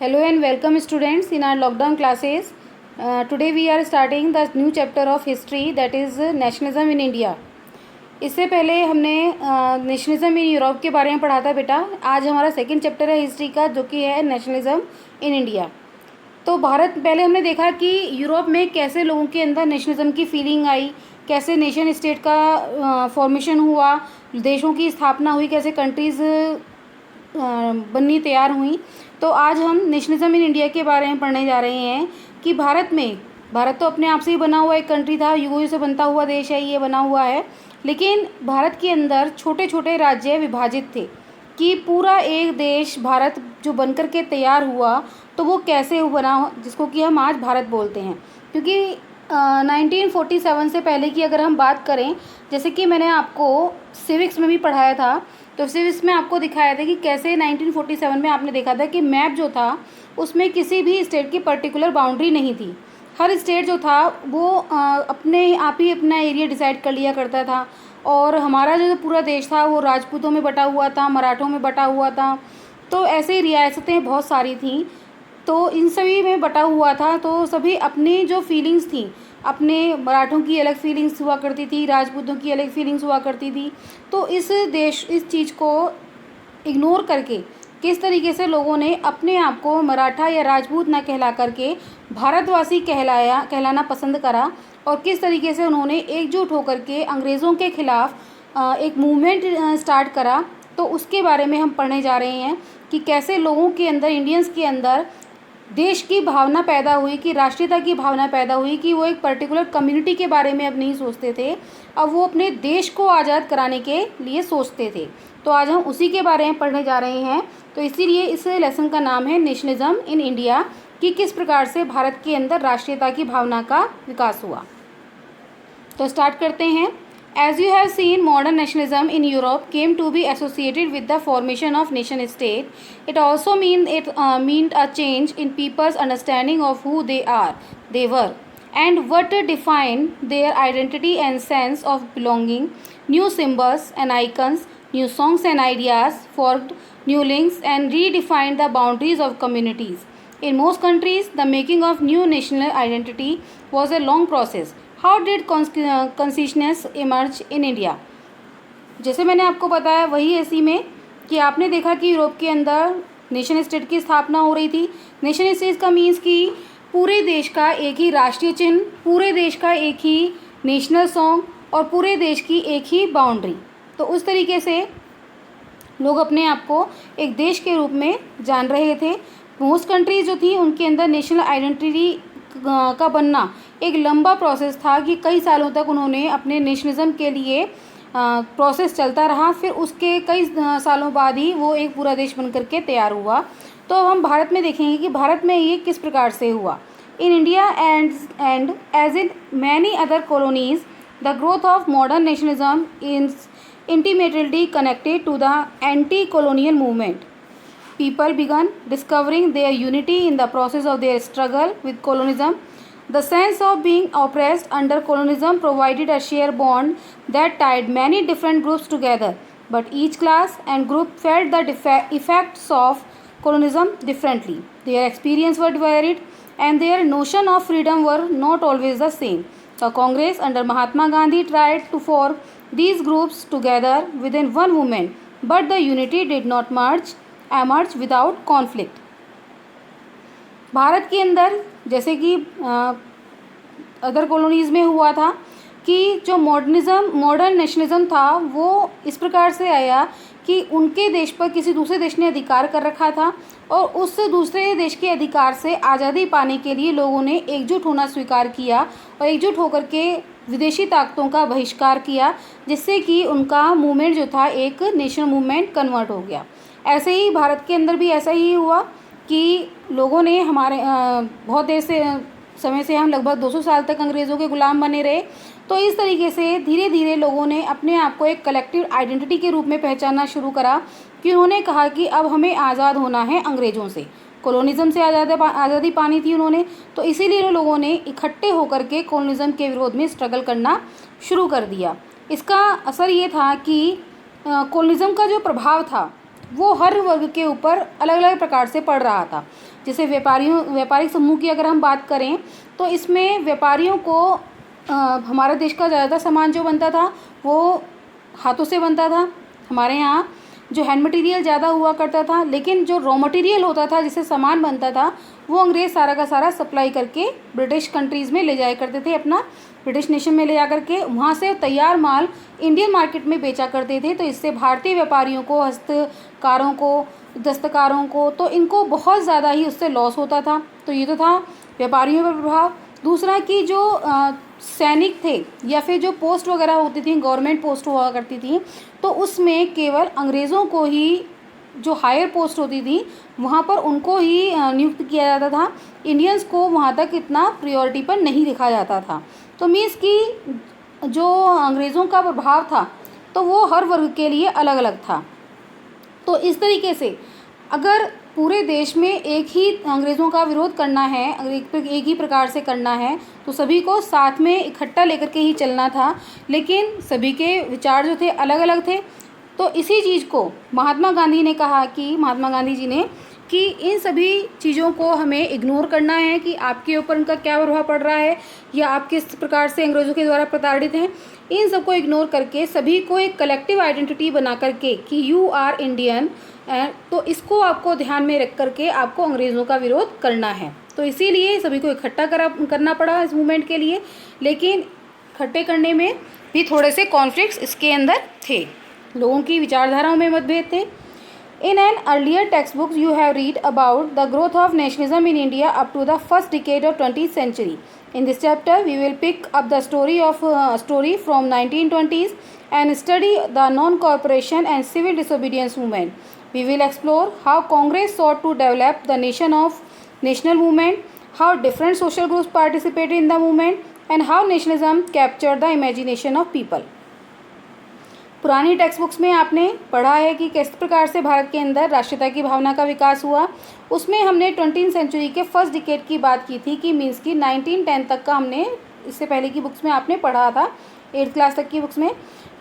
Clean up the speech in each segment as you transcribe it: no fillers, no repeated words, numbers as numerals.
Hello and welcome students in our lockdown classes. Today we are starting the new chapter of history, that is nationalism in India. इससे पहले हमने nationalism in Europe के बारे में पढ़ा था बेटा. आज हमारा सेकंड चैप्टर है हिस्ट्री का, जो कि है नेशनलिज्म इन इंडिया. तो भारत पहले हमने देखा कि यूरोप में कैसे लोगों के अंदर नेशनलिज्म की फीलिंग आई, कैसे नेशन स्टेट का फॉर्मेशन हुआ, देशों की स्थापना हुई, कैसे कंट्रीज़ बननी तैयार हुई. तो आज हम नेशनलिज्म इन इंडिया के बारे में पढ़ने जा रहे हैं कि भारत तो अपने आप से ही बना हुआ एक कंट्री था, युगों से बनता हुआ देश है, ये बना हुआ है. लेकिन भारत के अंदर छोटे छोटे राज्य विभाजित थे कि पूरा एक देश भारत जो बनकर के तैयार हुआ तो वो कैसे बना, जिसको कि हम आज भारत बोलते हैं. क्योंकि 1947 से पहले की अगर हम बात करें, जैसे कि मैंने आपको सिविक्स में भी पढ़ाया था, तो सिविक्स में आपको दिखाया था कि कैसे 1947 में आपने देखा था कि मैप जो था उसमें किसी भी स्टेट की पर्टिकुलर बाउंड्री नहीं थी. हर स्टेट जो था वो अपने आप ही अपना एरिया डिसाइड कर लिया करता था. और हमारा जो पूरा देश था वो राजपूतों में बटा हुआ था, मराठों में बटा हुआ था. तो ऐसे रियासतें बहुत सारी थीं, तो इन सभी में बटा हुआ था. तो सभी अपनी जो फीलिंग्स थी, अपने मराठों की अलग फीलिंग्स हुआ करती थी, राजपूतों की अलग फीलिंग्स हुआ करती थी. तो इस चीज़ को इग्नोर करके किस तरीके से लोगों ने अपने आप को मराठा या राजपूत ना कहला करके भारतवासी कहलाना पसंद करा, और किस तरीके से उन्होंने एकजुट होकर के अंग्रेज़ों के ख़िलाफ़ एक मूवमेंट स्टार्ट करा. तो उसके बारे में हम पढ़ने जा रहे हैं कि कैसे लोगों के अंदर, इंडियंस के अंदर देश की भावना पैदा हुई, कि राष्ट्रीयता की भावना पैदा हुई, कि वो एक पर्टिकुलर कम्युनिटी के बारे में अब नहीं सोचते थे, अब वो अपने देश को आज़ाद कराने के लिए सोचते थे. तो आज हम उसी के बारे में पढ़ने जा रहे हैं. तो इसीलिए इस लेसन का नाम है नेशनलिज्म इन इंडिया, कि किस प्रकार से भारत के अंदर राष्ट्रीयता की भावना का विकास हुआ. तो स्टार्ट करते हैं. As you have seen, modern nationalism in Europe came to be associated with the formation of nation state. It also meant a change in people's understanding of who they were, and what defined their identity and sense of belonging. New symbols and icons, new songs and ideas formed new links and redefined the boundaries of communities. In most countries, the making of new national identity was a long process. How did consciousness emerge in India? जैसे मैंने आपको बताया वही ऐसी में कि आपने देखा कि यूरोप के अंदर नेशन स्टेट की स्थापना हो रही थी. नेशन स्टेट का मीन्स कि पूरे देश का एक ही राष्ट्रीय चिन्ह, पूरे देश का एक ही नेशनल सॉन्ग और पूरे देश की एक ही बाउंड्री. तो उस तरीके से लोग अपने आप को एक देश के रूप में जान रहे थे. मोस्ट कंट्रीज जो थी उनके अंदर नेशनल आइडेंटिटी का बनना एक लंबा प्रोसेस था, कि कई सालों तक उन्होंने अपने नेशनलिज्म के लिए प्रोसेस चलता रहा. फिर उसके कई सालों बाद ही वो एक पूरा देश बन करके तैयार हुआ. तो अब हम भारत में देखेंगे कि भारत में ये किस प्रकार से हुआ. In India and as in many other colonies, the growth of modern nationalism is intimately connected to the anti-colonial movement. People began discovering their unity in the process of their struggle with colonialism. The sense of being oppressed under colonialism provided a shared bond that tied many different groups together, but each class and group felt the effects of colonialism differently. Their experiences were varied, and their notion of freedom were not always the same. The Congress under Mahatma Gandhi tried to form these groups together within one movement, but the unity did not emerge without conflict. Bharat के अंदर जैसे कि other colonies में हुआ था कि जो modern nationalism था वो इस प्रकार से आया कि उनके देश पर किसी दूसरे देश ने अधिकार कर रखा था, और उस दूसरे देश के अधिकार से आज़ादी पाने के लिए लोगों ने एकजुट होना स्वीकार किया और एकजुट होकर के विदेशी ताकतों का बहिष्कार किया, जिससे कि उनका मूवमेंट जो था एक नेशनल मूवमेंट कन्वर्ट हो गया. ऐसे ही भारत के अंदर भी ऐसा ही हुआ कि लोगों ने हमारे बहुत देर से समय से हम लगभग 200 साल तक अंग्रेज़ों के ग़ुलाम बने रहे. तो इस तरीके से धीरे धीरे लोगों ने अपने आप को एक कलेक्टिव आइडेंटिटी के रूप में पहचानना शुरू करा, कि उन्होंने कहा कि अब हमें आज़ाद होना है अंग्रेज़ों से. कॉलोनिज़म से आज़ादी पानी थी उन्होंने, तो इसीलिए लोगों ने इकट्ठे होकर के कॉलोनिज़म के विरोध में स्ट्रगल करना शुरू कर दिया. इसका असर ये था कि कॉलोनिज़म का जो प्रभाव था वो हर वर्ग के ऊपर अलग अलग प्रकार से पड़ रहा था. जैसे व्यापारिक समूह की अगर हम बात करें तो इसमें व्यापारियों को हमारे देश का ज़्यादातर सामान जो बनता था वो हाथों से बनता था। हमारे यहाँ जो हैंड मटेरियल ज़्यादा हुआ करता था, लेकिन जो रॉ मटेरियल होता था जिससे सामान बनता था वो अंग्रेज़ सारा का सारा सप्लाई करके ब्रिटिश कंट्रीज़ में ले जाया करते थे, अपना ब्रिटिश नेशन में ले जा करके वहाँ से तैयार माल इंडियन मार्केट में बेचा करते थे। तो इससे भारतीय व्यापारियों को, हस्तकारों को, दस्तकारों को, तो इनको बहुत ज़्यादा ही उससे लॉस होता था। तो ये तो था व्यापारियों पर प्रभाव। दूसरा कि जो सैनिक थे या फिर जो पोस्ट वगैरह होती थी, गवर्नमेंट पोस्ट हुआ करती थी, तो उसमें केवल अंग्रेज़ों को ही, जो हायर पोस्ट होती थी वहाँ पर उनको ही नियुक्त किया जाता था। इंडियंस को वहाँ तक इतना प्रायोरिटी पर नहीं देखा जाता था। तो मीन्स कि जो अंग्रेज़ों का प्रभाव था तो वो हर वर्ग के लिए अलग अलग था। तो इस तरीके से अगर पूरे देश में एक ही अंग्रेज़ों का विरोध करना है, एक ही प्रकार से करना है, तो सभी को साथ में इकट्ठा लेकर के ही चलना था। लेकिन सभी के विचार जो थे अलग अलग थे। तो इसी चीज़ को महात्मा गांधी जी ने कि इन सभी चीज़ों को हमें इग्नोर करना है कि आपके ऊपर उनका क्या प्रभाव पड़ रहा है या आप किस प्रकार से अंग्रेज़ों के द्वारा प्रताड़ित हैं। इन सबको इग्नोर करके सभी को एक कलेक्टिव आइडेंटिटी बना करके कि यू आर इंडियन, तो इसको आपको ध्यान में रख करके आपको अंग्रेज़ों का विरोध करना है। तो इसीलिए सभी को इकट्ठा करना पड़ा इस मूवमेंट के लिए। लेकिन इकट्ठे करने में भी थोड़े से कॉन्फ्लिक्ट्स इसके अंदर थे, लोगों की विचारधाराओं में मतभेद थे। In an earlier textbook, you have read about the growth of nationalism in India up to the first decade of 20th century. In this chapter, we will pick up the story from 1920s and study the non-cooperation and civil disobedience movement. We will explore how Congress sought to develop the national movement, how different social groups participated in the movement, and how nationalism captured the imagination of people. पुरानी text books में आपने पढ़ा है कि किस प्रकार से भारत के अंदर राष्ट्रीयता की भावना का विकास हुआ। उसमें हमने 20वीं सेंचुरी के फर्स्ट डिकेड की बात की थी कि मीन्स की 1910 तक का हमने इससे पहले की बुक्स में आपने पढ़ा था, 8th क्लास तक की बुक्स में।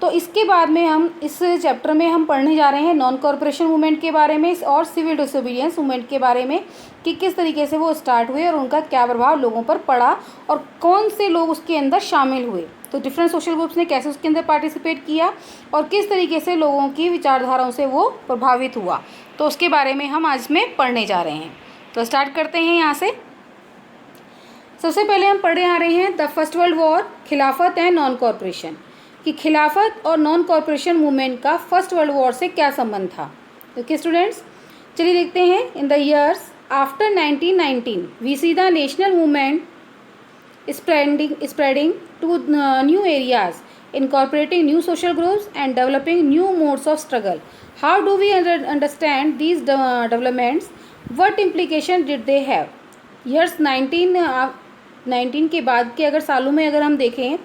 तो इसके बाद में हम इस चैप्टर में हम पढ़ने जा रहे हैं नॉन कॉर्पोरेशन मूवमेंट के बारे में और सिविल डिसोबीडियंस मूवमेंट के बारे में कि किस तरीके से वो स्टार्ट हुए और उनका क्या प्रभाव लोगों पर पड़ा और कौन से लोग उसके अंदर शामिल हुए। तो डिफरेंट सोशल ग्रुप्स ने कैसे उसके अंदर पार्टिसिपेट किया और किस तरीके से लोगों की विचारधाराओं से वो प्रभावित हुआ, तो उसके बारे में हम आज में पढ़ने जा रहे हैं। तो स्टार्ट करते हैं यहाँ से। सबसे पहले हम पढ़े आ रहे हैं द फर्स्ट वर्ल्ड वॉर, खिलाफत एंड नॉन कॉर्पोरेशन, कि खिलाफत और नॉन कॉर्पोरेशन मूवमेंट का फर्स्ट वर्ल्ड वॉर से क्या संबंध था। तो क्या स्टूडेंट्स, चलिए देखते हैं। In the years after 1919 we see the national movement spreading to new areas, incorporating new social groups and developing new modes of struggle. How do we understand these developments? What implication did they have? Years 1919 के बाद के अगर सालों में अगर हम देखें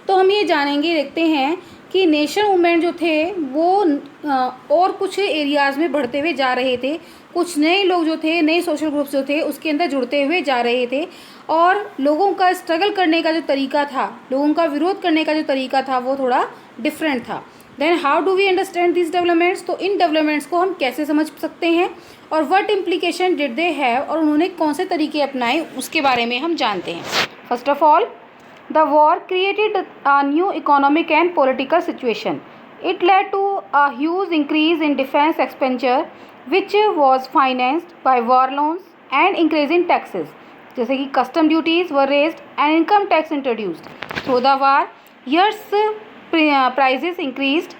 तो हम ये देखते हैं कि नेशनल मूवमेंट जो थे वो और कुछ एरियाज़ में बढ़ते हुए जा रहे थे। कुछ नए लोग जो थे, नए सोशल ग्रुप्स जो थे उसके अंदर जुड़ते हुए जा रहे थे और लोगों का स्ट्रगल करने का जो तरीका था, लोगों का विरोध करने का जो तरीका था वो थोड़ा डिफरेंट था। Then how do we understand this developments, तो इन डेवलपमेंट्स को हम कैसे समझ सकते हैं और what implication did they have, और उन्होंने कौन से तरीके अपनाए उसके बारे में हम जानते हैं। First of all, the war created a new economic and political situation. It led to a huge increase in defense expenditure, which was financed by war loans and increase in taxes. जैसे कि custom duties were raised and income tax introduced. Through the war, years prices increased,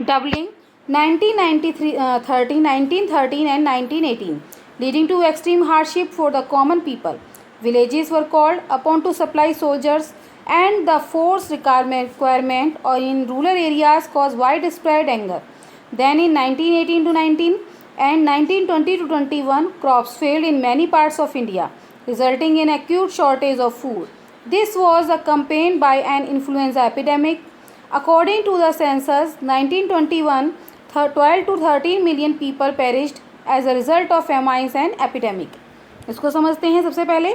doubling 1913 and 1918, leading to extreme hardship for the common people. Villages were called upon to supply soldiers, and the force requirement or in rural areas caused widespread anger. Then in 1918 to 19 and 1920 to 21, crops failed in many parts of India, resulting in acute shortage of food. This was accompanied by an influenza epidemic. According to the census, 1921, 12 to 13 million people perished as a result of famines and epidemic. इसको समझते हैं। सबसे पहले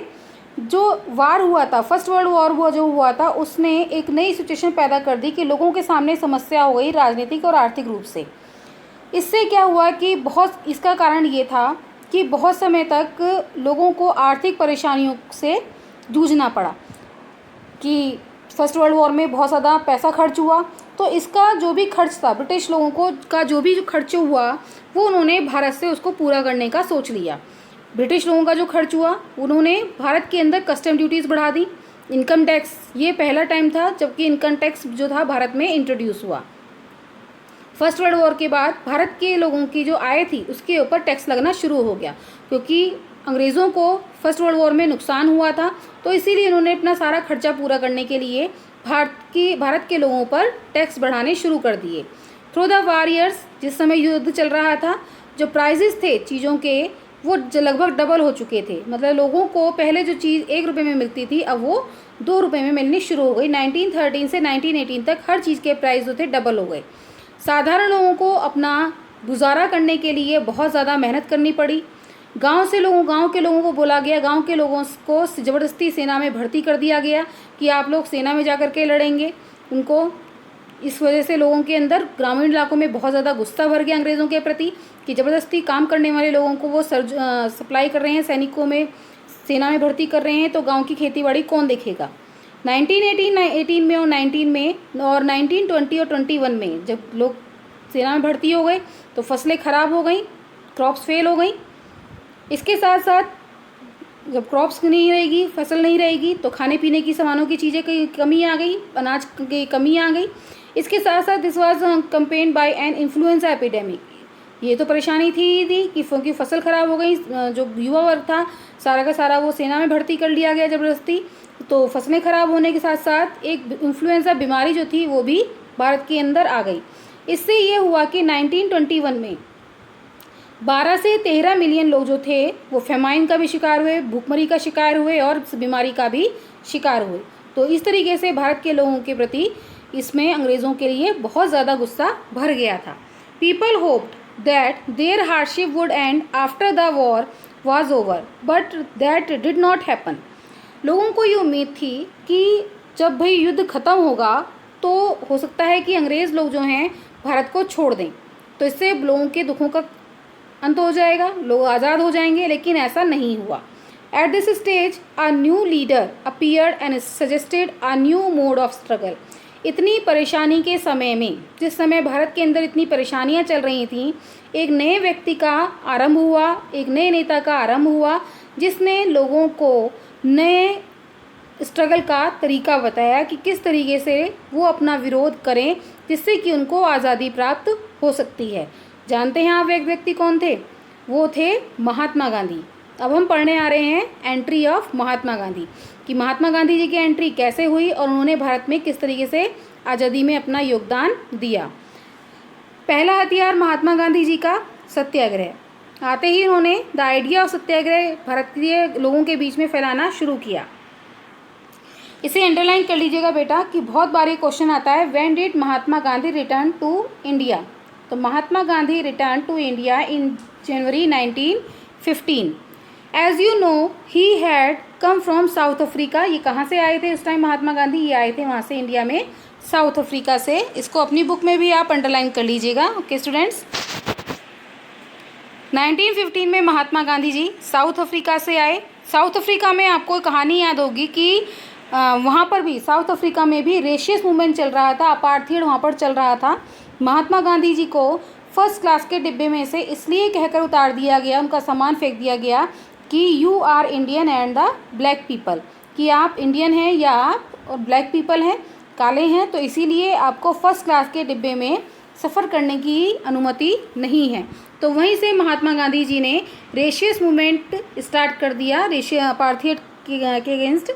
जो वार हुआ था, first world war जो हुआ था, उसने एक नई सिचुएशन पैदा कर दी कि लोगों के सामने समस्या हो गई राजनीतिक और आर्थिक रूप से। इससे क्या हुआ कि बहुत, इसका कारण ये था कि बहुत समय तक लोगों को आर्थिक परेशानियों से जूझना पड़ा, कि फर्स्ट वर्ल्ड वॉर में बहुत ज़्यादा पैसा खर्च हुआ। तो इसका जो भी खर्च था, ब्रिटिश लोगों को का जो भी खर्च हुआ, वो उन्होंने भारत से उसको पूरा करने का सोच लिया। ब्रिटिश लोगों का जो खर्च हुआ, उन्होंने भारत के अंदर कस्टम ड्यूटीज़ बढ़ा दी, इनकम टैक्स, ये पहला टाइम था जबकि इनकम टैक्स जो था भारत में इंट्रोड्यूस हुआ। फर्स्ट वर्ल्ड वॉर के बाद भारत के लोगों की जो आय थी उसके ऊपर टैक्स लगना शुरू हो गया, क्योंकि अंग्रेज़ों को फर्स्ट वर्ल्ड वॉर में नुकसान हुआ था। तो इसीलिए उन्होंने अपना सारा खर्चा पूरा करने के लिए भारत के लोगों पर टैक्स बढ़ाने शुरू कर दिए। थ्रू द वॉर ईयर्स, जिस समय युद्ध चल रहा था, जो प्राइजेस थे चीज़ों के वो लगभग डबल हो चुके थे। मतलब लोगों को पहले जो चीज़ 1 रुपये में मिलती थी अब वो 2 रुपये में मिलनी शुरू हो गई। 1913 से 1918 तक हर चीज़ के प्राइस जो थे डबल हो गए। साधारण लोगों को अपना गुजारा करने के लिए बहुत ज़्यादा मेहनत करनी पड़ी। गांव के लोगों को बोला गया, गांव के लोगों को ज़बरदस्ती सेना में भर्ती कर दिया गया कि आप लोग सेना में जा कर के लड़ेंगे। उनको इस वजह से लोगों के अंदर ग्रामीण इलाकों में बहुत ज़्यादा गुस्सा भर गया अंग्रेज़ों के प्रति, कि ज़बरदस्ती काम करने वाले लोगों को वो सप्लाई कर रहे हैं, सैनिकों में सेना में भर्ती कर रहे हैं, तो गाँव की खेती बाड़ी कौन देखेगा। 1918 में और 19 में और 1920 और 21 में जब लोग सेना में भर्ती हो गए तो फसलें ख़राब हो गई, क्रॉप्स फेल हो गई। इसके साथ साथ जब क्रॉप्स नहीं रहेगी, फसल नहीं रहेगी, तो खाने पीने की सामानों की चीज़ें की कमी आ गई, अनाज की कमी आ गई। इसके साथ साथ this was compounded by an influenza epidemic. ये तो परेशानी थी कि क्योंकि फसल ख़राब हो गई, जो युवा वर्ग था सारा का सारा वो सेना में भर्ती कर लिया गया ज़बरदस्ती, तो फसलें ख़राब होने के साथ साथ एक इन्फ्लुएंजा बीमारी जो थी वो भी भारत के अंदर आ गई। इससे ये हुआ कि 1921 में 12 से 13 मिलियन लोग जो थे वो फेमाइन का भी शिकार हुए, भूखमरी का शिकार हुए और इस बीमारी का भी शिकार हुए। तो इस तरीके से भारत के लोगों के प्रति इसमें अंग्रेज़ों के लिए बहुत ज़्यादा गुस्सा भर गया था। People hoped that their hardship would end after the war was over, but that did not happen. लोगों को ये उम्मीद थी कि जब भाई युद्ध ख़त्म होगा तो हो सकता है कि अंग्रेज़ लोग जो हैं भारत को छोड़ दें, तो इससे लोगों के दुखों का अंत हो जाएगा, लोग आज़ाद हो जाएंगे, लेकिन ऐसा नहीं हुआ। At this stage a new leader appeared and suggested a new mode of struggle. इतनी परेशानी के समय में, जिस समय भारत के अंदर इतनी परेशानियां चल रही थीं, एक नए व्यक्ति का आरंभ हुआ, एक नए नेता का आरंभ हुआ, जिसने लोगों को नए स्ट्रगल का तरीका बताया कि किस तरीके से वो अपना विरोध करें जिससे कि उनको आज़ादी प्राप्त हो सकती है। जानते हैं आप एक व्यक्ति कौन थे? वो थे महात्मा गांधी। अब हम पढ़ने आ रहे हैं एंट्री ऑफ महात्मा गांधी, कि महात्मा गांधी जी की एंट्री कैसे हुई और उन्होंने भारत में किस तरीके से आज़ादी में अपना योगदान दिया। पहला हथियार महात्मा गांधी जी का सत्याग्रह। आते ही उन्होंने द आइडिया ऑफ सत्याग्रह भारतीय लोगों के बीच में फैलाना शुरू किया। इसे अंडरलाइन कर लीजिएगा बेटा कि बहुत बार ये क्वेश्चन आता है, when did Mahatma Gandhi return to India. तो Mahatma Gandhi return to India in January 1915। As you know he had come from South Africa. ये कहाँ से आए थे उस टाइम महात्मा गांधी? ये आए थे वहाँ से, इंडिया में, साउथ अफ्रीका से। इसको अपनी बुक में भी आप अंडरलाइन कर लीजिएगा। ओके स्टूडेंट्स, 1915 में महात्मा गांधी जी साउथ अफ्रीका से आए। साउथ अफ्रीका में आपको कहानी याद होगी कि वहाँ पर भी, साउथ अफ्रीका में भी रेशियस मूवमेंट चल रहा था, अपार्थीड वहाँ पर चल रहा था। महात्मा गांधी जी को फर्स्ट क्लास के डिब्बे में से इसलिए कहकर उतार दिया गया, उनका सामान फेंक दिया गया कि you are Indian and the black people, कि आप इंडियन हैं या आप और ब्लैक पीपल हैं, काले हैं, तो इसीलिए आपको फर्स्ट क्लास के डिब्बे में सफ़र करने की अनुमति नहीं है। तो वहीं से महात्मा गांधी जी ने रेशियस मूवमेंट स्टार्ट कर दिया, अपार्थीड के against.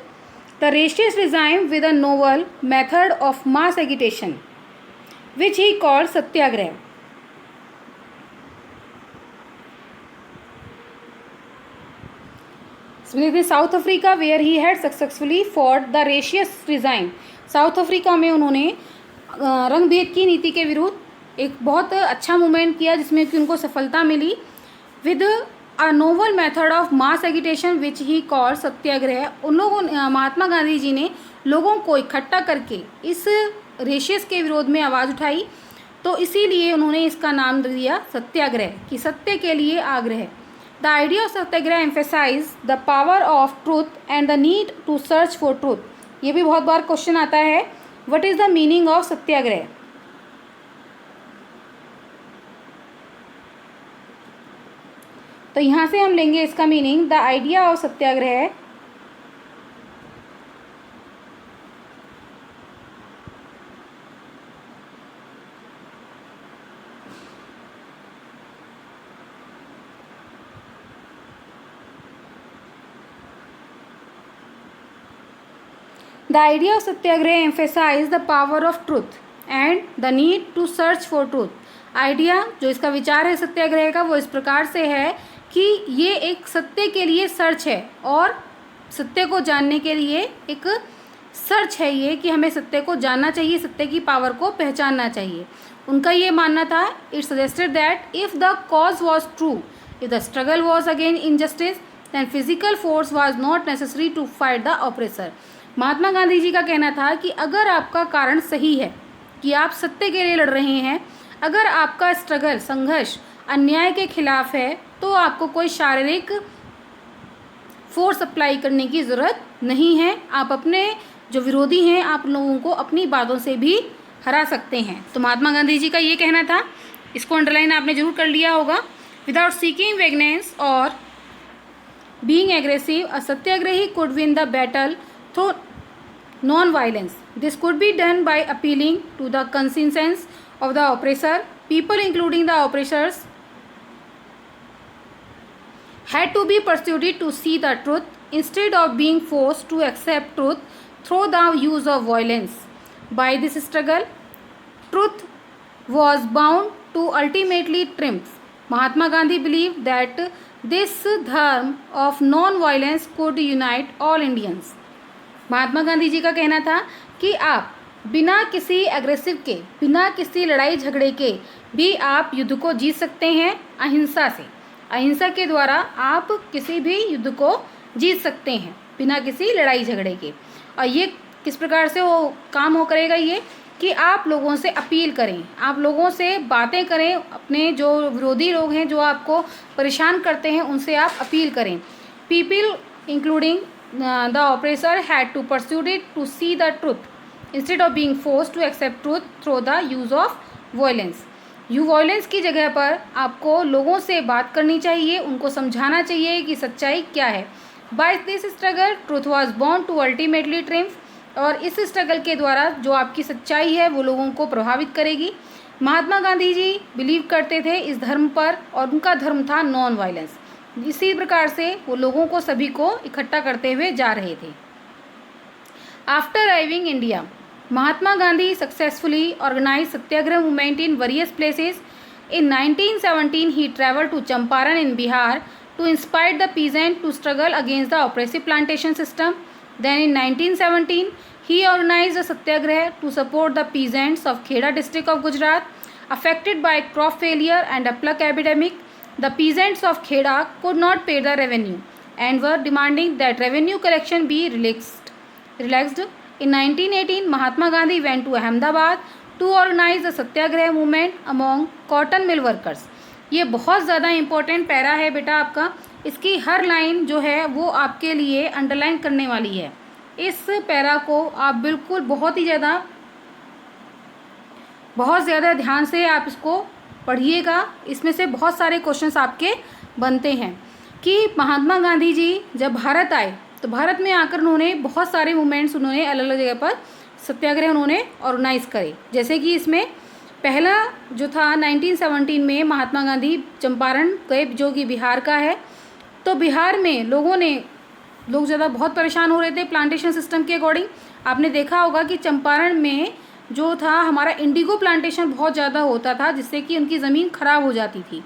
The racist regime with a novel method of mass agitation which he called satyagraha. South Africa where he had successfully fought the racist regime. South Africa में उन्होंने रंग भेद की नीति के विरुद्ध एक बहुत अच्छा मूवमेंट किया जिसमें कि उनको सफलता मिली। With a novel method of mass agitation which he called satyagraha. उन लोगों महात्मा गांधी जी ने लोगों को इकट्ठा करके इस रेशियस के विरोध में आवाज़ उठाई, तो इसीलिए उन्होंने इसका नाम दिया सत्याग्रह, कि सत्य के लिए आग्रह। The idea of satyagraha emphasise the power of truth and the need to search for truth. ये भी बहुत बार क्वेश्चन आता है, what is the meaning of satyagraha. तो यहाँ से हम लेंगे इसका meaning, the idea of satyagraha The idea of satyagraha emphasize the power of truth and the need to search for truth। Idea जो इसका विचार है सत्याग्रह का वो इस प्रकार से है कि ये एक सत्य के लिए सर्च है और सत्य को जानने के लिए एक सर्च है ये कि हमें सत्य को जानना चाहिए, सत्य की पावर को पहचानना चाहिए। उनका ये मानना था, it suggested that if the cause was true, if the struggle was against injustice, then physical force was not necessary to fight the oppressor. Mahatma Gandhi ji का कहना था कि अगर आपका कारण सही है कि आप सत्य के लिए लड़ रहे हैं, अगर आपका स्ट्रगल संघर्ष अन्याय के खिलाफ है, तो आपको कोई शारीरिक फोर्स अप्लाई करने की ज़रूरत नहीं है। आप अपने जो विरोधी हैं आप लोगों को अपनी बातों से भी हरा सकते हैं। तो महात्मा गांधी जी का ये कहना था, इसको अंडरलाइन आपने जरूर कर लिया होगा। विदाउट सीकिंग वेगनेंस और being aggressive, a satyagrahi could win the battle through non-violence. This could be done by appealing to the conscience of the oppressor. People, including the oppressors, had to be persuaded to see the truth instead of being forced to accept truth through the use of violence. By this struggle, truth was bound to ultimately triumph. Mahatma Gandhi believed that this dharma of non-violence could unite all Indians. महात्मा गांधी जी का कहना था कि आप बिना किसी aggressive के, बिना किसी लड़ाई झगड़े के भी आप युद्ध को जीत सकते हैं अहिंसा से। अहिंसा के द्वारा आप किसी भी युद्ध को जीत सकते हैं बिना किसी लड़ाई झगड़े के। और ये किस प्रकार से वो काम हो करेगा, ये कि आप लोगों से अपील करें, आप लोगों से बातें करें, अपने जो विरोधी लोग हैं जो आपको परेशान करते हैं उनसे आप अपील करें। People including the oppressor had to pursue it to see the truth instead of being forced to accept truth through the use of violence। violence की जगह पर आपको लोगों से बात करनी चाहिए, उनको समझाना चाहिए कि सच्चाई क्या है। By this struggle truth was bound to ultimately triumph। और इस स्ट्रगल के द्वारा जो आपकी सच्चाई है वो लोगों को प्रभावित करेगी। महात्मा गांधी जी बिलीव करते थे इस धर्म पर और उनका धर्म था नॉन वायलेंस। इसी प्रकार से वो लोगों को सभी को इकट्ठा करते हुए जा रहे थे। After arriving India, Mahatma Gandhi successfully organize satyagraha movement in various places. In 1917 he travel to Champaran in Bihar to inspire the peasant to struggle against the oppressive plantation system. Then in 1917 he organized a satyagraha to support the peasants of Kheda district of Gujarat affected by crop failure and a plague epidemic. The peasants of Kheda could not pay the revenue and were demanding that revenue collection be relaxed. In 1918, Mahatma Gandhi went to Ahmedabad to organize the Satyagraha movement among cotton mill workers। ये बहुत ज़्यादा important para है बेटा आपका, इसकी हर line जो है वो आपके लिए अंडरलाइन करने वाली है। इस पैरा को आप बिल्कुल बहुत ज़्यादा ध्यान से आप इसको पढ़िएगा। इसमें से बहुत सारे क्वेश्चंस आपके बनते हैं कि महात्मा गांधी जी जब भारत आए तो भारत में आकर उन्होंने बहुत सारे मूवमेंट्स उन्होंने अलग अलग जगह पर सत्याग्रह उन्होंने ऑर्गेनाइज करे। जैसे कि इसमें पहला जो था 1917 में महात्मा गांधी चंपारण गए जो कि बिहार का है। तो बिहार में लोग ज़्यादा बहुत परेशान हो रहे थे प्लांटेशन सिस्टम के अकॉर्डिंग। आपने देखा होगा कि चंपारण में जो था हमारा इंडिगो प्लांटेशन बहुत ज़्यादा होता था जिससे कि उनकी ज़मीन ख़राब हो जाती थी।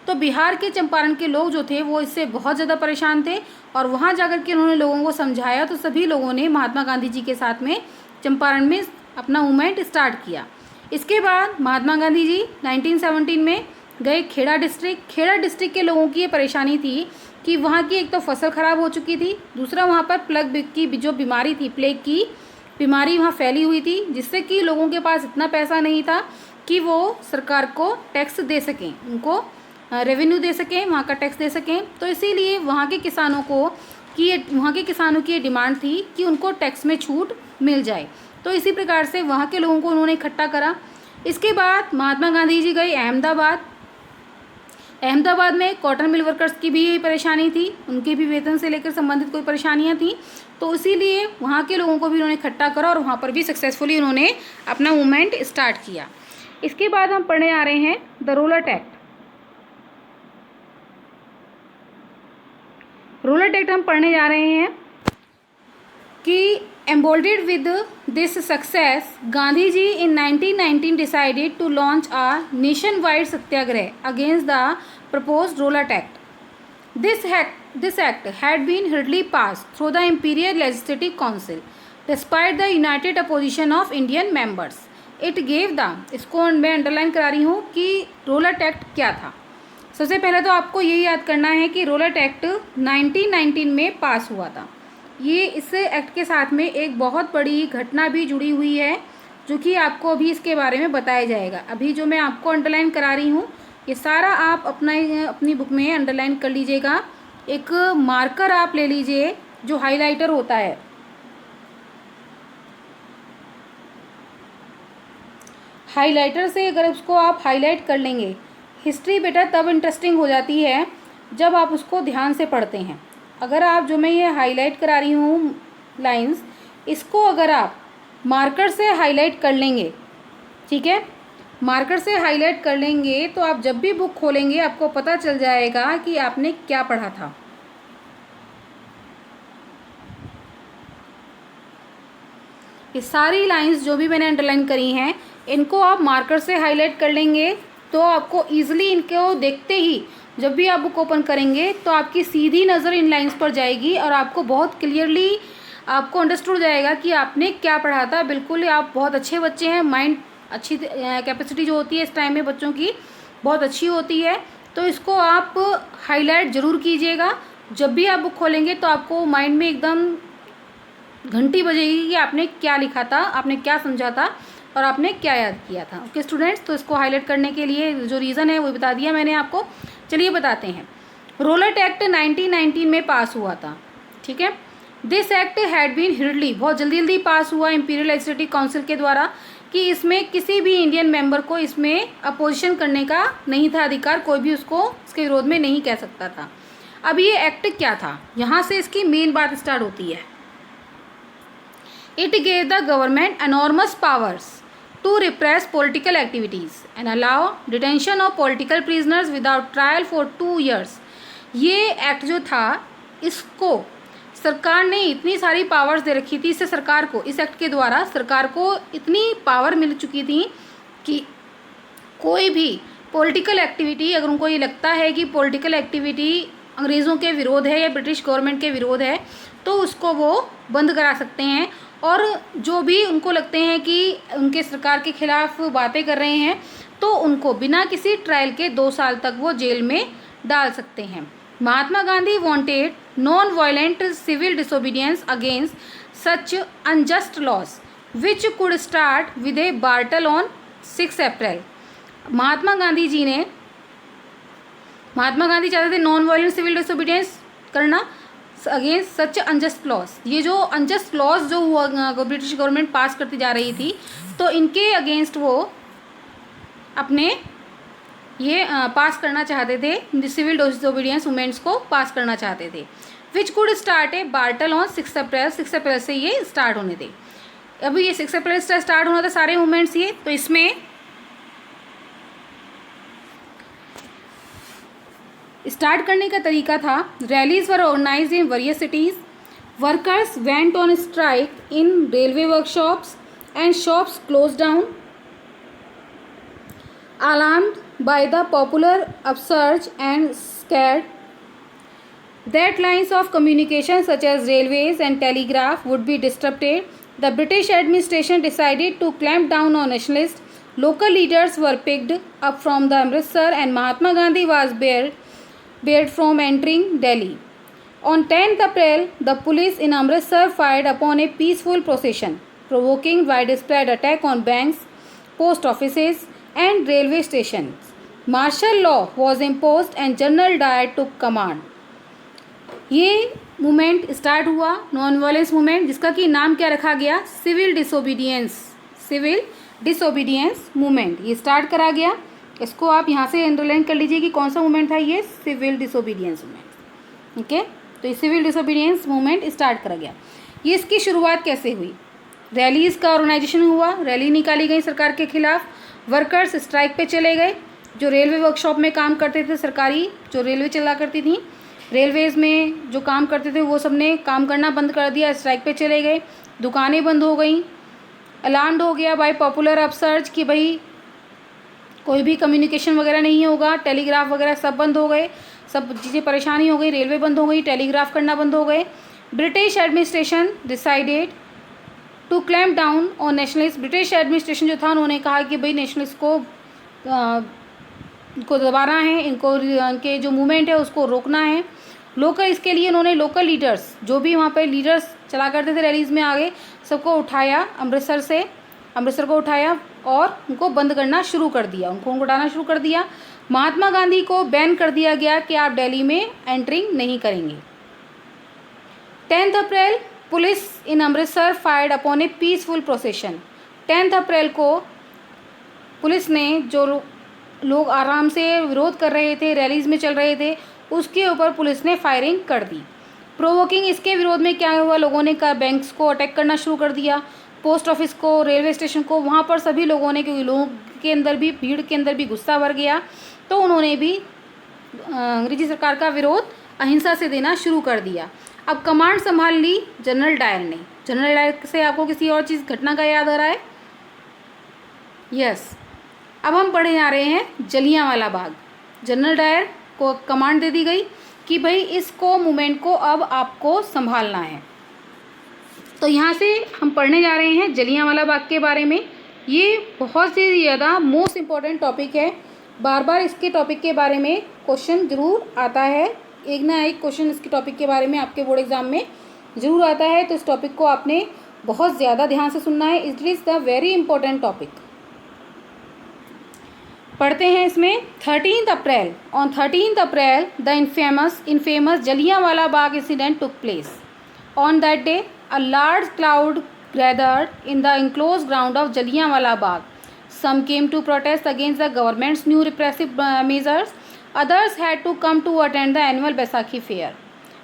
तो बिहार के चंपारण के लोग जो थे वो इससे बहुत ज़्यादा परेशान थे और वहाँ जाकर के उन्होंने लोगों को समझाया तो सभी लोगों ने महात्मा गांधी जी के साथ में चंपारण में अपना मूवमेंट स्टार्ट किया। इसके बाद महात्मा गांधी जी 1917 में गए खेड़ा डिस्ट्रिक्ट के लोगों की ये परेशानी थी कि वहाँ की एक तो फसल ख़राब हो चुकी थी, दूसरा वहाँ पर प्लग की जो बीमारी थी, प्लेग की बीमारी वहाँ फैली हुई थी जिससे कि लोगों के पास इतना पैसा नहीं था कि वो सरकार को टैक्स दे सकें, उनको रेवेन्यू दे सकें, वहाँ का टैक्स दे सकें। तो इसीलिए वहाँ के किसानों की ये डिमांड थी कि उनको टैक्स में छूट मिल जाए। तो इसी प्रकार से वहाँ के लोगों को उन्होंने इकट्ठा करा। इसके बाद महात्मा गांधी जी गए अहमदाबाद में कॉटन मिल वर्कर्स की भी यही परेशानी थी, उनके भी वेतन से लेकर संबंधित कोई परेशानियां थी। तो इसीलिए वहाँ के लोगों को भी उन्होंने इकट्ठा करा और वहाँ पर भी सक्सेसफुली उन्होंने अपना मूवमेंट स्टार्ट किया। इसके बाद हम पढ़ने आ रहे हैं the Rowlatt act. Rowlatt act हम पढ़ने जा रहे हैं कि emboldened with this success, Gandhi ji in 1919 decided to launch a nationwide satyagrah against the proposed Rolett Act. This act had been hurriedly passed through the Imperial Legislative Council, despite the united opposition of Indian members. It gave the, इसको मैं underline करा रही हूँ कि Rowlatt act क्या था। सबसे पहले तो आपको ये याद करना है कि रोलट एक्ट 1919 में पास हुआ था। ये इस एक्ट के साथ में एक बहुत बड़ी घटना भी जुड़ी हुई है, जो कि आपको अभी इसके बारे में बताया जाएगा। अभी जो मैं आपको अंडरलाइन करा रही हूँ ये सारा आप अपनी बुक में अंडरलाइन कर लीजिएगा। एक मार्कर आप ले लीजिए जो हाइलाइटर होता है। हाइलाइटर से अगर उसको आप हाईलाइट कर लेंगे, हिस्ट्री बेटा तब इंटरेस्टिंग हो जाती है जब आप उसको ध्यान से पढ़ते हैं। अगर आप जो मैं ये हाईलाइट करा रही हूँ लाइंस, इसको अगर आप मार्कर से हाईलाइट कर लेंगे, ठीक है, मार्कर से हाईलाइट कर लेंगे तो आप जब भी बुक खोलेंगे आपको पता चल जाएगा कि आपने क्या पढ़ा था। ये सारी लाइंस जो भी मैंने अंडरलाइन करी हैं इनको आप मार्कर से हाईलाइट कर लेंगे तो आपको ईजिली इनको देखते ही जब भी आप बुक ओपन करेंगे तो आपकी सीधी नज़र इन लाइंस पर जाएगी और आपको बहुत क्लियरली आपको अंडरस्टूड हो जाएगा कि आपने क्या पढ़ा था। बिल्कुल आप बहुत अच्छे बच्चे हैं, माइंड अच्छी कैपेसिटी जो होती है इस टाइम में बच्चों की बहुत अच्छी होती है। तो इसको आप हाईलाइट ज़रूर कीजिएगा। जब भी आप बुक खोलेंगे तो आपको माइंड में एकदम घंटी बजेगी कि आपने क्या लिखा था, आपने क्या समझा था और आपने क्या याद किया था। ओके स्टूडेंट्स, तो इसको हाईलाइट करने के लिए जो रीज़न है वो बता दिया मैंने आपको। चलिए बताते हैं। रोलट एक्ट 1919 में पास हुआ था, ठीक है। This act had been hurriedly, बहुत जल्दी पास हुआ इंपीरियल लेजिस्लेटिव काउंसिल के द्वारा कि इसमें किसी भी इंडियन मेंबर को इसमें अपोजिशन करने का नहीं था अधिकार, कोई भी उसको इसके विरोध में नहीं कह सकता था। अब ये एक्ट क्या था, यहाँ से इसकी मेन बात स्टार्ट होती है। It gave the government enormous powers to repress political activities and allow detention of political prisoners without trial for 2 years. ये एक्ट जो था इसको सरकार ने इतनी सारी पावर्स दे रखी थी, इससे सरकार को, इस एक्ट के द्वारा सरकार को इतनी पावर मिल चुकी थी कि कोई भी पॉलिटिकल एक्टिविटी, अगर उनको ये लगता है कि पॉलिटिकल एक्टिविटी अंग्रेज़ों के विरोध है या ब्रिटिश गवर्नमेंट के विरोध है तो उसको वो बंद करा सकते हैं। और जो भी उनको लगते हैं कि उनके सरकार के खिलाफ बातें कर रहे हैं तो उनको बिना किसी ट्रायल के 2 साल तक वो जेल में डाल सकते हैं। Mahatma Gandhi wanted non violent civil disobedience against such unjust laws which could start with a hartal on 6 April. Mahatma Gandhi चाहते थे नॉन वायलेंट सिविल डिसोबीडियंस करना अगेंस्ट सच अनजस्ट लॉस। ये जो अनजस्ट लॉस जो हुआ ब्रिटिश गवर्नमेंट पास करती जा रही थी तो इनके अगेंस्ट वो अपने ये पास करना चाहते थे, सिविल डिसोबीडियंस मूवमेंट्स को पास करना चाहते थे। विच could start A hartal on 6 अप्रैल, 6 अप्रैल से ये स्टार्ट होने थे। अभी ये 6 अप्रैल से स्टार्ट होना था सारे मूवमेंट्स ये। तो इसमें स्टार्ट करने का तरीका था, rallies were organized in various cities, workers went on strike in railway workshops and shops close down, alarmed by the popular upsurge and scared that lines of communication such as railways and telegraph would be disrupted, the British administration decided to clamp down on nationalists. Local leaders were picked up from the Amritsar and Mahatma Gandhi was barred from entering Delhi. On 10th April, the police in Amritsar fired upon a peaceful procession, provoking widespread attack on banks, post offices and railway stations. Martial law was imposed and General Dyer took command. ये movement start हुआ, non violence movement, जिसका कि नाम क्या रखा गया, civil disobedience movement. ये start करा गया, इसको आप यहाँ से अंडरलाइन कर लीजिए कि कौन सा मूवमेंट था ये, सिविल डिसोबीडियंस मूवमेंट। ओके, तो ये सिविल डिसोबीडियंस मूवमेंट स्टार्ट करा गया। ये इसकी शुरुआत कैसे हुई, रैलीज़ का ऑर्गेनाइजेशन हुआ, रैली निकाली गई सरकार के खिलाफ, वर्कर्स स्ट्राइक पे चले गए, जो रेलवे वर्कशॉप में काम करते थे, सरकारी जो रेलवे चला करती थी, रेलवेज़ में जो काम करते थे वो सब ने काम करना बंद कर दिया, स्ट्राइक पे चले गए, दुकानें बंद हो गई, अलार्म्ड हो गया बाय पॉपुलर अपसर्ज कि भाई कोई भी कम्युनिकेशन वगैरह नहीं होगा, टेलीग्राफ वगैरह सब बंद हो गए, सब चीज़ें परेशानी हो गई, रेलवे बंद हो गई, टेलीग्राफ करना बंद हो गए। British administration decided to clamp down on nationalist. British administration जो था उन्होंने कहा कि भाई नेशनलिस्ट को दबाना है, इनके जो मूवमेंट है उसको रोकना है। लोकल, इसके लिए उन्होंने लोकल लीडर्स, जो भी वहाँ पे लीडर्स चला करते थे रैलीज़ में आगे, सबको उठाया, अमृतसर को उठाया और उनको बंद करना शुरू कर दिया, उनको उठाना शुरू कर दिया। महात्मा गांधी को बैन कर दिया गया कि आप दिल्ली में एंट्रिंग नहीं करेंगे। 10 April police in Amritsar fired upon a peaceful procession. 10 अप्रैल को पुलिस ने, जो लोग आराम से विरोध कर रहे थे, रैलीज़ में चल रहे थे, उसके ऊपर पुलिस ने फायरिंग कर दी। प्रोवोकिंग, इसके विरोध में क्या हुआ, लोगों ने बैंक्स को अटैक करना शुरू कर दिया, पोस्ट ऑफिस को, रेलवे स्टेशन को, वहाँ पर सभी लोगों ने, क्योंकि लोगों के अंदर भी, भीड़ के अंदर भी गुस्सा भर गया, तो उन्होंने भी अंग्रेजी सरकार का विरोध अहिंसा से देना शुरू कर दिया। अब कमांड संभाल ली जनरल डायर ने। जनरल डायर से आपको किसी और चीज़, घटना का याद आ रहा है? यस। अब हम पढ़े जा रहे हैं जलियांवाला बाग। जनरल डायर को कमांड दे दी गई कि भाई इसको, मूवमेंट को अब आपको संभालना है। तो यहाँ से हम पढ़ने जा रहे हैं जलियांवाला बाग के बारे में। ये बहुत ही ज़्यादा मोस्ट इम्पॉर्टेंट टॉपिक है, बार बार इसके टॉपिक के बारे में क्वेश्चन ज़रूर आता है, एक ना एक क्वेश्चन इसके टॉपिक के बारे में आपके बोर्ड एग्जाम में ज़रूर आता है। तो इस टॉपिक को आपने बहुत ज़्यादा ध्यान से सुनना है, it is the very important topic. पढ़ते हैं इसमें। 13 April, on 13 April the infamous Jallianwala Bagh incident took place. On that day a large crowd gathered in the enclosed ground of Jallianwala Bagh. Some came to protest against the government's new repressive measures. Others had to come to attend the annual Baisakhi fair.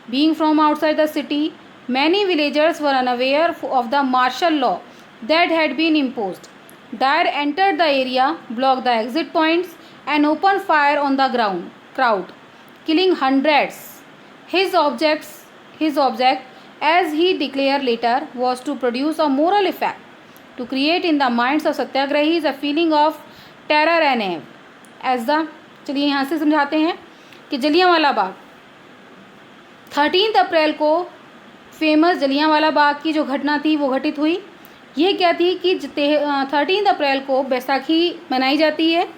Being from outside the city, many villagers were unaware of the martial law that had been imposed. Dyer entered the area, blocked the exit points, and opened fire on the crowd, killing hundreds. His object, as he declared later, was to produce a moral effect, to create in the minds of satyagrahis a feeling of terror and awe. चलिए यहाँ से समझाते हैं कि जलियांवाला बाग 13 अप्रैल को famous Jallianwala Bagh की जो घटना थी वो घटित हुई। ये क्या थी कि 13 अप्रैल को बैसाखी मनाई जाती है।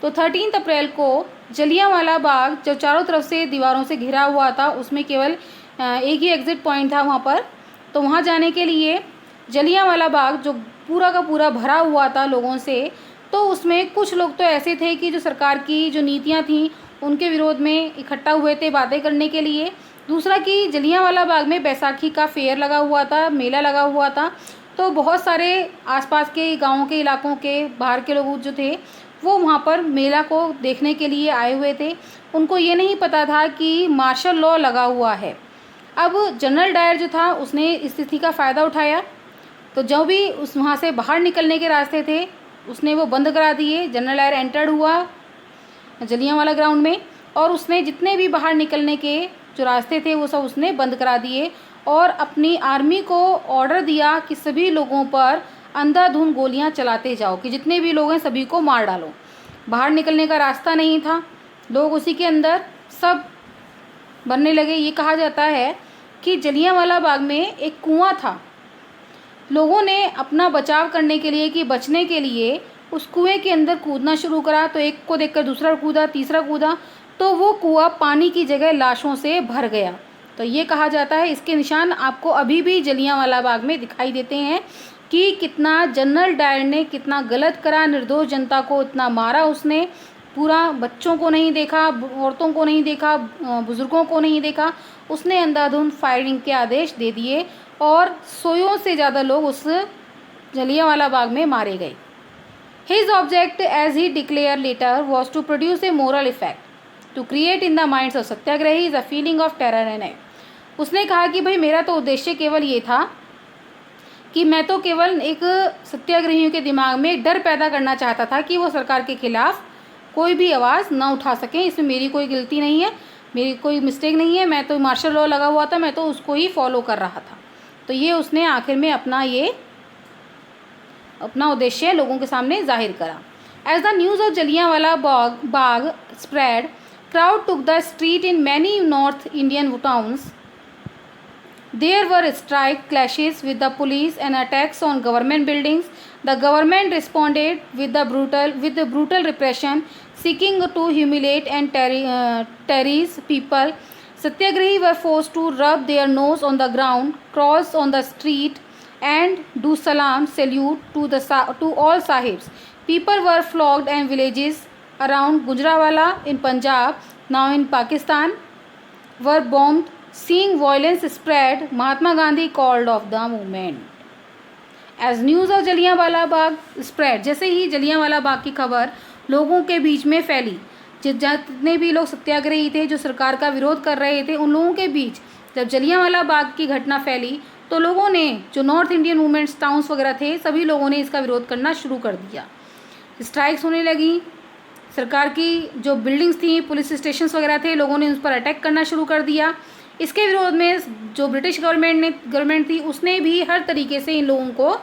तो 13 अप्रैल को जलियांवाला बाग जो चारों तरफ से दीवारों से घिरा हुआ था, उसमें केवल एक ही एग्ज़िट पॉइंट था वहाँ पर। तो वहाँ जाने के लिए जलियांवाला बाग जो पूरा का पूरा भरा हुआ था लोगों से, तो उसमें कुछ लोग तो ऐसे थे कि जो सरकार की जो नीतियाँ थीं उनके विरोध में इकट्ठा हुए थे बातें करने के लिए। दूसरा कि जलियांवाला बाग में बैसाखी का फेयर लगा हुआ था, मेला लगा हुआ था, तो बहुत सारे आसपास के गाँव के इलाकों के बाहर के लोग जो थे वो वहाँ पर मेला को देखने के लिए आए हुए थे। उनको ये नहीं पता था कि मार्शल लॉ लगा हुआ है। अब जनरल डायर जो था उसने इस स्थिति का फ़ायदा उठाया, तो जो भी उस वहाँ से बाहर निकलने के रास्ते थे उसने वो बंद करा दिए। जनरल डायर एंटर्ड हुआ जलियांवाला ग्राउंड में और उसने जितने भी बाहर निकलने के जो रास्ते थे वो सब उसने बंद करा दिए और अपनी आर्मी को ऑर्डर दिया कि सभी लोगों पर अंधाधुंध गोलियां चलाते जाओ, कि जितने भी लोग हैं सभी को मार डालो। बाहर निकलने का रास्ता नहीं था, लोग उसी के अंदर सब बनने लगे। ये कहा जाता है कि जलियांवाला बाग में एक कुआं था, लोगों ने अपना बचाव करने के लिए, कि बचने के लिए उस कुएं के अंदर कूदना शुरू करा। तो एक को देखकर दूसरा कूदा, तीसरा कूदा, तो वो कुआं पानी की जगह लाशों से भर गया। तो ये कहा जाता है, इसके निशान आपको अभी भी जलियांवाला बाग में दिखाई देते हैं कि कितना जनरल डायर ने कितना गलत करा, निर्दोष जनता को इतना मारा उसने, पूरा बच्चों को नहीं देखा, औरतों को नहीं देखा, बुज़ुर्गों को नहीं देखा, उसने अंधाधुंध फायरिंग के आदेश दे दिए और 100 से ज़्यादा लोग उस जलियांवाला बाग में मारे गए। His object, as he declared later, was to produce a moral effect, to create in the minds of satyagrahis a feeling of terror and awe. उसने कहा कि भाई मेरा तो उद्देश्य केवल ये था कि मैं तो केवल एक सत्याग्रहियों के दिमाग में डर पैदा करना चाहता था कि वो सरकार के खिलाफ कोई भी आवाज़ ना उठा सकें। इसमें मेरी कोई गलती नहीं है, मेरी कोई मिस्टेक नहीं है, मैं तो मार्शल लॉ लगा हुआ था, मैं तो उसको ही फॉलो कर रहा था। तो ये उसने आखिर में अपना उद्देश्य लोगों के सामने जाहिर करा। As the news of Jallianwala Bagh spread, crowd took the street in many North Indian towns. There were strike clashes with the police and attacks on government buildings. The government responded with the brutal repression, seeking to humiliate and terrorize people. Satyagrahi were forced to rub their nose on the ground, cross on the street, and do salam salute to all sahibs. People were flogged and villages around Gujranwala in Punjab, now in Pakistan, were bombed. Seeing violence spread, Mahatma Gandhi called off the movement. As news of Jallianwala Bagh spread, जैसे ही जलियांवाला बाग की खबर लोगों के बीच में फैली, जितने भी लोग सत्याग्रही थे जो सरकार का विरोध कर रहे थे, उन लोगों के बीच जब जलियांवाला बाग की घटना फैली तो लोगों ने, जो नॉर्थ इंडियन मूवमेंट्स टाउन्स वगैरह थे, सभी लोगों ने इसका विरोध करना शुरू कर दिया। स्ट्राइक्स होने लगी, सरकार की जो बिल्डिंग्स थी, पुलिस स्टेशंस वगैरह थे, लोगों ने उस पर अटैक करना शुरू कर दिया। इसके विरोध में जो ब्रिटिश गवर्नमेंट थी उसने भी हर तरीके से इन लोगों को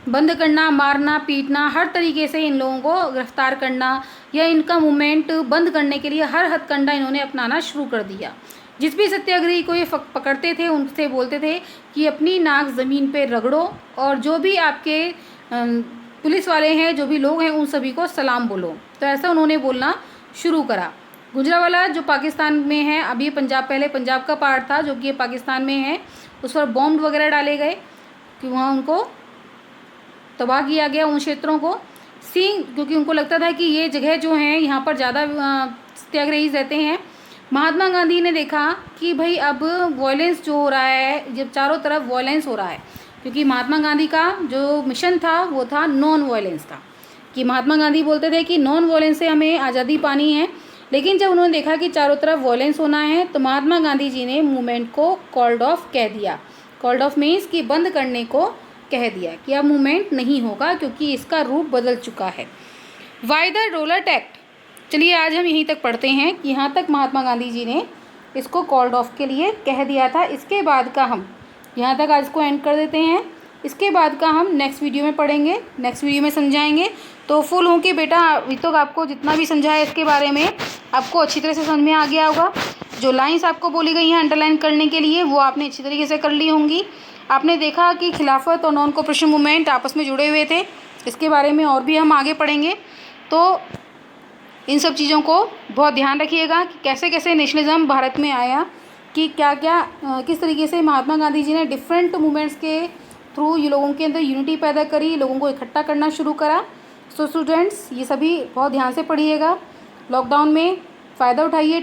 बंद करना, मारना, पीटना, हर तरीके से इन लोगों को गिरफ्तार करना या इनका मूवमेंट बंद करने के लिए हर हथकंडा इन्होंने अपनाना शुरू कर दिया। जिस भी सत्याग्रही को ये पकड़ते थे उनसे बोलते थे कि अपनी नाक ज़मीन पे रगड़ो और जो भी आपके पुलिस वाले हैं, जो भी लोग हैं, उन सभी को सलाम बोलो। तो ऐसा उन्होंने बोलना शुरू करा। गुजरांवाला जो पाकिस्तान में है, अभी पहले पंजाब का पार्ट था जो कि पाकिस्तान में है, उस पर बॉम्ब वगैरह डाले गए कि वहाँ उनको तबाह किया गया, उन क्षेत्रों को। क्योंकि उनको लगता था कि ये जगह जो हैं यहाँ पर ज़्यादा सत्याग्रही रहते हैं। महात्मा गांधी ने देखा कि भाई अब वॉयलेंस जो हो रहा है, जब चारों तरफ वॉयलेंस हो रहा है, क्योंकि महात्मा गांधी का जो मिशन था वो था नॉन वॉयलेंस का, कि महात्मा गांधी बोलते थे कि नॉन वॉयलेंस से हमें आज़ादी पानी है। लेकिन जब उन्होंने देखा कि चारों तरफ वॉयलेंस होना है तो महात्मा गांधी जी ने मूवमेंट को कॉल्ड ऑफ कह दिया। कॉल्ड ऑफ मीन्स कि बंद करने को कह दिया कि अब मूवमेंट नहीं होगा क्योंकि इसका रूप बदल चुका है। वाई द रोलर एक्ट, चलिए आज हम यहीं तक पढ़ते हैं कि यहाँ तक महात्मा गांधी जी ने इसको कॉल्ड ऑफ के लिए कह दिया था। इसके बाद का हम यहाँ तक आज को एंड कर देते हैं। इसके बाद का हम नेक्स्ट वीडियो में पढ़ेंगे, नेक्स्ट वीडियो में समझाएंगे। तो फुल हूँ कि बेटा अभी तक आपको जितना भी समझा है इसके बारे में आपको अच्छी तरह से समझ में आ गया होगा। जो लाइंस आपको बोली गई हैं अंडरलाइन करने के लिए वो आपने अच्छी तरीके से कर ली होंगी। आपने देखा कि खिलाफत और नॉन कोऑपरेशन मूवमेंट आपस में जुड़े हुए थे, इसके बारे में और भी हम आगे पढ़ेंगे। तो इन सब चीज़ों को बहुत ध्यान रखिएगा कि कैसे कैसे नेशनलिज्म भारत में आया, कि क्या क्या किस तरीके से महात्मा गांधी जी ने डिफरेंट मूवमेंट्स के थ्रू ये लोगों के अंदर यूनिटी पैदा करी, लोगों को इकट्ठा करना शुरू करा। सो स्टूडेंट्स ये सभी बहुत ध्यान से पढ़िएगा, लॉकडाउन में फ़ायदा उठाइए।